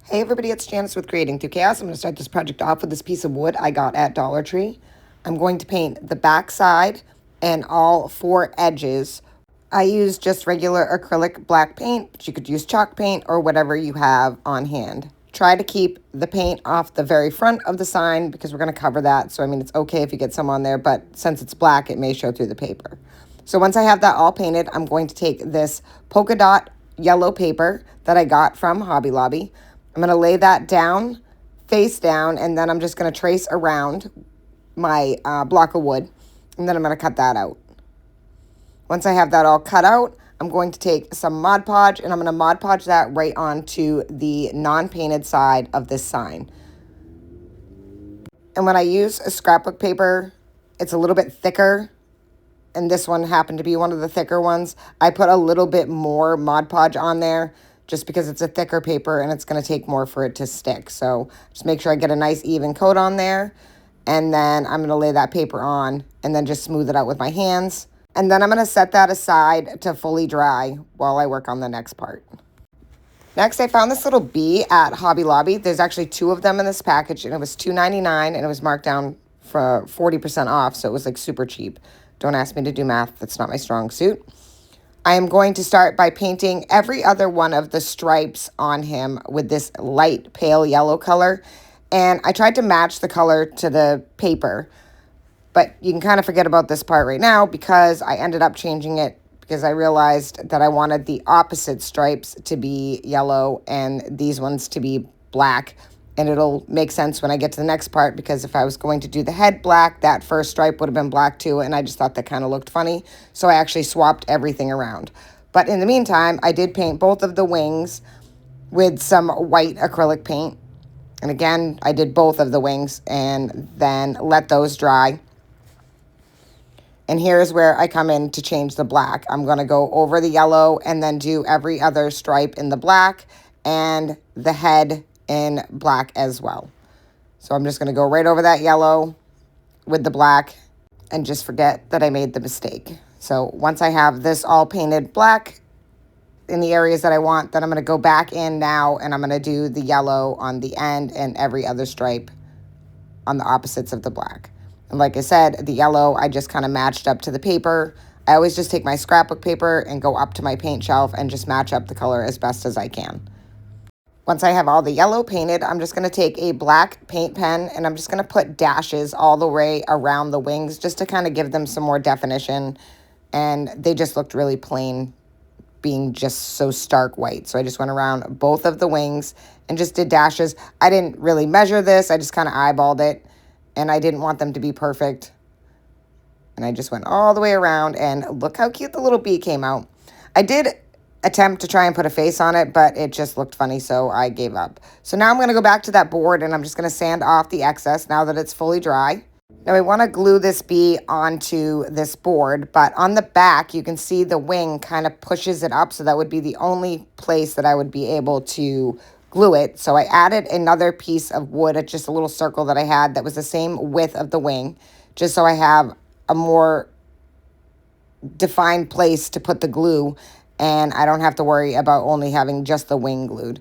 Hey everybody, it's Janice with Creating Through Chaos. I'm going to start this project off with this piece of wood I got at Dollar Tree. I'm going to paint the back side and all four edges. I use just regular acrylic black paint, but you could use chalk paint or whatever you have on hand. Try to keep the paint off the very front of the sign because we're going to cover that. So, I mean, it's okay if you get some on there, but since it's black, it may show through the paper. So once I have that all painted, I'm going to take this polka dot yellow paper that I got from Hobby Lobby. I'm going to lay that down, face down, and then I'm just going to trace around my block of wood, and then I'm going to cut that out. Once I have that all cut out, I'm going to take some Mod Podge, and I'm going to Mod Podge that right onto the non-painted side of this sign. And when I use a scrapbook paper, it's a little bit thicker, and this one happened to be one of the thicker ones. I put a little bit more Mod Podge on there just because it's a thicker paper and it's going to take more for it to stick. So just make sure I get a nice even coat on there. And then I'm going to lay that paper on and then just smooth it out with my hands. And then I'm going to set that aside to fully dry while I work on the next part. Next, I found this little bee at Hobby Lobby. There's actually two of them in this package, and it was $2.99, and it was marked down for 40% off, so it was like super cheap. Don't ask me to do math. That's not my strong suit. I am going to start by painting every other one of the stripes on him with this light pale yellow color. And I tried to match the color to the paper, but you can kind of forget about this part right now because I ended up changing it because I realized that I wanted the opposite stripes to be yellow and these ones to be black. And it'll make sense when I get to the next part because if I was going to do the head black, that first stripe would have been black too, and I just thought that kind of looked funny. So I actually swapped everything around. But in the meantime, I did paint both of the wings with some white acrylic paint. And again, I did both of the wings and then let those dry. And here's where I come in to change the black. I'm going to go over the yellow and then do every other stripe in the black and the head in black as well. So I'm just going to go right over that yellow with the black and just forget that I made the mistake. So once I have this all painted black in the areas that I want, then I'm going to go back in now and I'm going to do the yellow on the end and every other stripe on the opposites of the black. And like I said, the yellow I just kind of matched up to the paper. I always just take my scrapbook paper and go up to my paint shelf and just match up the color as best as I can. Once I have all the yellow painted, I'm just going to take a black paint pen and I'm just going to put dashes all the way around the wings just to kind of give them some more definition. And they just looked really plain, being just so stark white. So I just went around both of the wings and just did dashes. I didn't really measure this. I just kind of eyeballed it and I didn't want them to be perfect. And I just went all the way around and look how cute the little bee came out. I did attempt to try and put a face on it, but it just looked funny, so I gave up. So now I'm going to go back to that board, and I'm just going to sand off the excess now that it's fully dry. Now I want to glue this bee onto this board, but on the back, you can see the wing kind of pushes it up, so that would be the only place that I would be able to glue it. So I added another piece of wood at just a little circle that I had that was the same width of the wing, just so I have a more defined place to put the glue and I don't have to worry about only having just the wing glued.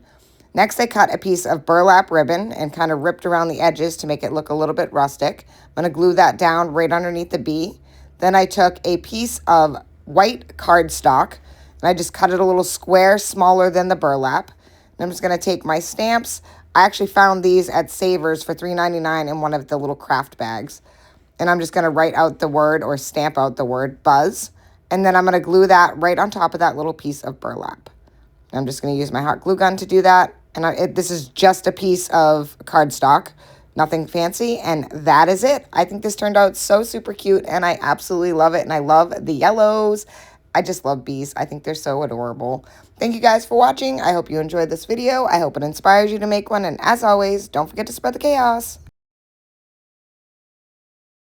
Next, I cut a piece of burlap ribbon and kind of ripped around the edges to make it look a little bit rustic. I'm going to glue that down right underneath the bee. Then I took a piece of white cardstock and I just cut it a little square smaller than the burlap. And I'm just going to take my stamps. I actually found these at Savers for $3.99 in one of the little craft bags. And I'm just going to write out the word or stamp out the word buzz. And then I'm going to glue that right on top of that little piece of burlap. I'm just going to use my hot glue gun to do that. And this is just a piece of cardstock, nothing fancy. And that is it. I think this turned out so super cute and I absolutely love it. And I love the yellows. I just love bees. I think they're so adorable. Thank you guys for watching. I hope you enjoyed this video. I hope it inspires you to make one. And as always, don't forget to spread the chaos.